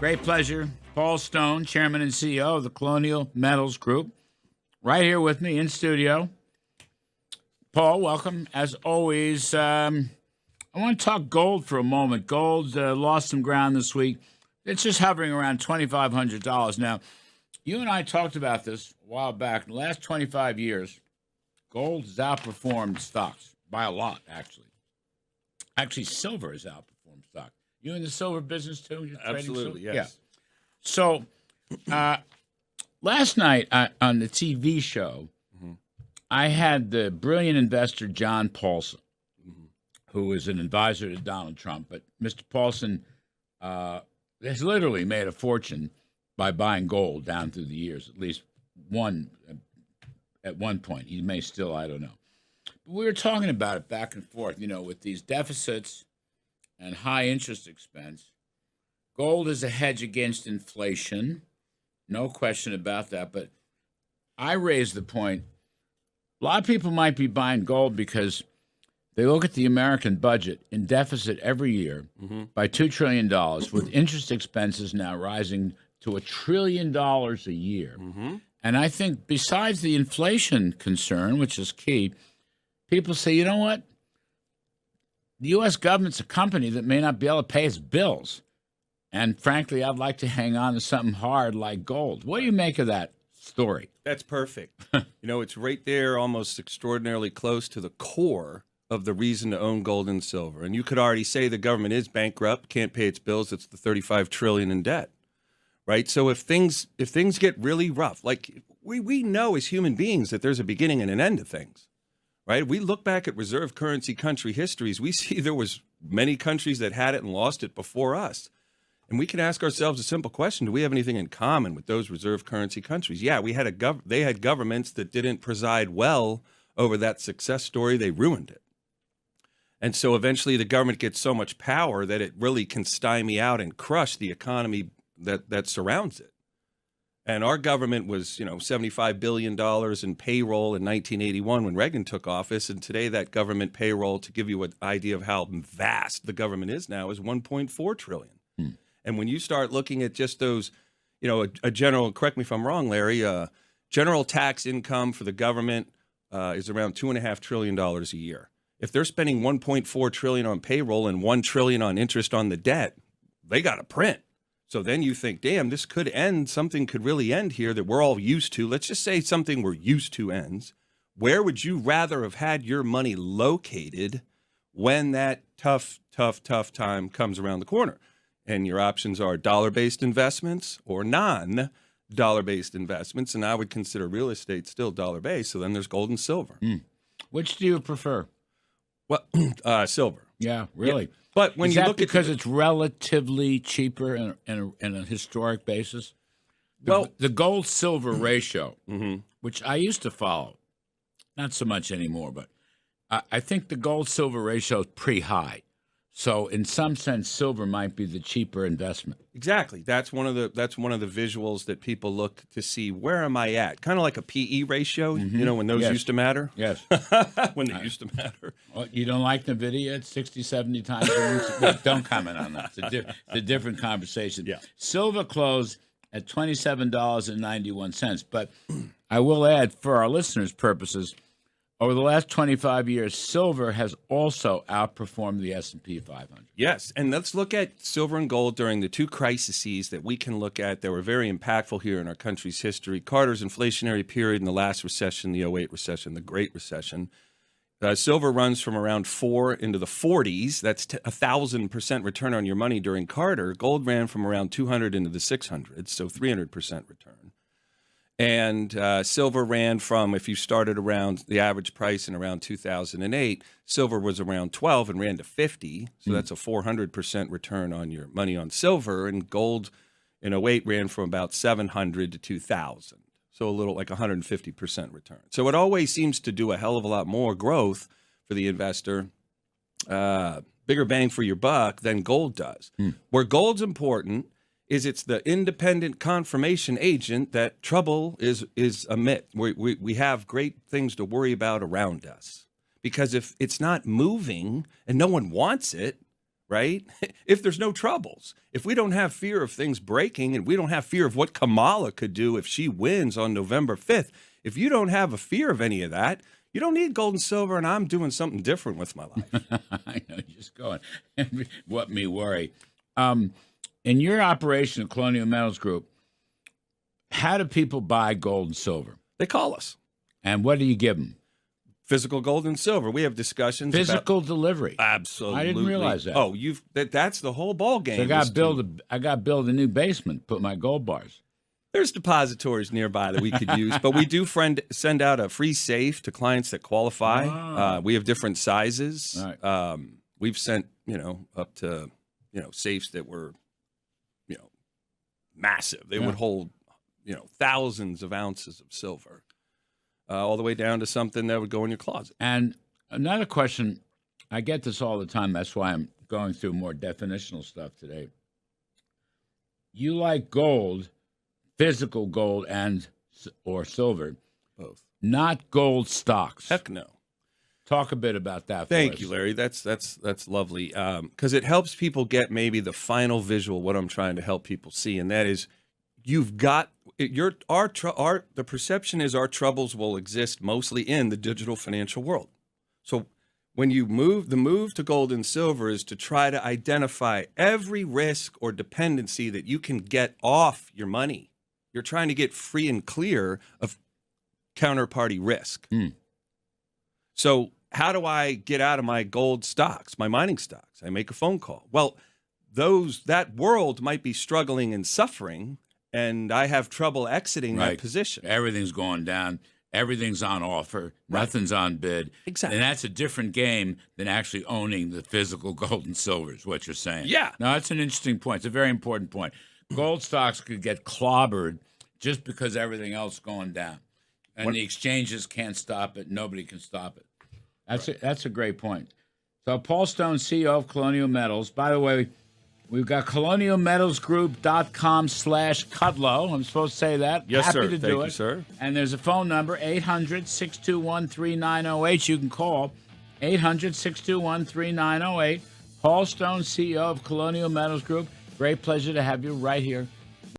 Great pleasure. Paul Stone, Chairman and CEO of the Colonial Metals Group, right here with me in studio. Paul, welcome. As always, I want to talk gold for a moment. Gold lost some ground this week. It's just hovering around $2,500. Now, you and I talked about this a while back. In the last 25 years, gold has outperformed stocks by a lot, actually. Actually, silver has outperformed stock. You in the silver business, too? You're Absolutely, yes. Yeah. So, last night on the TV show, I had the brilliant investor John Paulson, who is an advisor to Donald Trump. But Mr. Paulson has literally made a fortune by buying gold down through the years, at least one at one point. He may still, I don't know. But we were talking about it back and forth, with these deficits and high interest expense. Gold is a hedge against inflation, no question about that. But I raised the point, a lot of people might be buying gold because they look at the American budget in deficit every year by $2 trillion, with interest expenses now rising to $1 trillion a year. And I think besides the inflation concern, which is key, people say, you know what? The U.S. government's a company that may not be able to pay its bills. And frankly, I'd like to hang on to something hard like gold. What do you make of that story? That's perfect. It's right there, almost extraordinarily close to the core of the reason to own gold and silver. And you could already say the government is bankrupt, can't pay its bills. It's the $35 trillion in debt, right? So if things get really rough, like we know as human beings that there's a beginning and an end to things. Right? We look back at reserve currency country histories. We see there was many countries that had it and lost it before us. And we can ask ourselves a simple question. Do we have anything in common with those reserve currency countries? Yeah, they had governments that didn't preside well over that success story. They ruined it. And so eventually the government gets so much power that it really can stymie out and crush the economy that surrounds it. And our government was, $75 billion in payroll in 1981 when Reagan took office. And today that government payroll, to give you an idea of how vast the government is now, is $1.4 trillion. And when you start looking at just those, a general, correct me if I'm wrong, Larry, general tax income for the government is around $2.5 trillion a year. If they're spending $1.4 trillion on payroll and $1 trillion on interest on the debt, they got to print. So then you think, damn, this could end. Something could really end here that we're all used to. Let's just say something we're used to ends. Where would you rather have had your money located when that tough time comes around the corner? And your options are dollar-based investments or non-dollar-based investments. And I would consider real estate still dollar-based. So then there's gold and silver. Which do you prefer? Well, silver. Yeah, really. Yeah. But when is you that look because at it's relatively cheaper in a historic basis? The gold-silver ratio, which I used to follow, not so much anymore, but I think the gold-silver ratio is pretty high. So in some sense, silver might be the cheaper investment. Exactly. That's one of the visuals that people look to see. Where am I at? Kind of like a PE ratio, when those used to matter. Yes. When they used to matter. Well, you don't like NVIDIA at 60, 70 times a week? Don't comment on that. It's a different conversation. Yeah. Silver closed at $27.91. But I will add, for our listeners' purposes, over the last 25 years, silver has also outperformed the S&P 500. Yes, and let's look at silver and gold during the two crises that we can look at that were very impactful here in our country's history. Carter's inflationary period in the last recession, the '08 recession, the Great Recession. Silver runs from around 4 into the 40s. That's 1,000% return on your money during Carter. Gold ran from around 200 into the 600s, so 300% return. And silver ran from, if you started around the average price in around 2008, silver was around 12 and ran to 50. So that's a 400% return on your money on silver. And gold in '08 ran from about 700 to 2,000. So a little like 150% return. So it always seems to do a hell of a lot more growth for the investor, bigger bang for your buck than gold does. Where gold's important is it's the independent confirmation agent that trouble is amid. We have great things to worry about around us. Because if it's not moving and no one wants it, right? If there's no troubles, if we don't have fear of things breaking and we don't have fear of what Kamala could do if she wins on November 5th, if you don't have a fear of any of that, you don't need gold and silver, and I'm doing something different with my life. I know, just going. What me worry. In your operation, Colonial Metals Group, how do people buy gold and silver? They call us. And what do you give them? Physical gold and silver. We have discussions. Physical delivery. Absolutely. I didn't realize that. Oh, that's the whole ball game. So I got to build a new basement, put my gold bars. There's depositories nearby that we could use, but we do send out a free safe to clients that qualify. We have different sizes. Right. We've sent, up to, safes that were, massive. They would hold, thousands of ounces of silver, all the way down to something that would go in your closet. And another question, I get this all the time. That's why I'm going through more definitional stuff today. You like gold, physical gold or silver, both, not gold stocks. Heck no. Talk a bit about that. Thank you, Larry. That's lovely, because it helps people get maybe the final visual what I'm trying to help people see, and that is you've got the perception is our troubles will exist mostly in the digital financial world. So when you move to gold and silver is to try to identify every risk or dependency that you can get off your money. You're trying to get free and clear of counterparty risk. So how do I get out of my gold stocks, my mining stocks? I make a phone call. Well, that world might be struggling and suffering, and I have trouble exiting that position. Everything's going down. Everything's on offer. Nothing's on bid. Exactly. And that's a different game than actually owning the physical gold and silver is what you're saying. Yeah. No, that's an interesting point. It's a very important point. Gold stocks could get clobbered just because everything else is going down. And the exchanges can't stop it. Nobody can stop it. That's a great point. So Paul Stone, CEO of Colonial Metals. By the way, we've got colonialmetalsgroup.com/Kudlow. I'm supposed to say that. Yes, Happy sir. to Thank do you, it. sir. And there's a phone number, 800-621-3908. You can call 800-621-3908. Paul Stone, CEO of Colonial Metals Group. Great pleasure to have you right here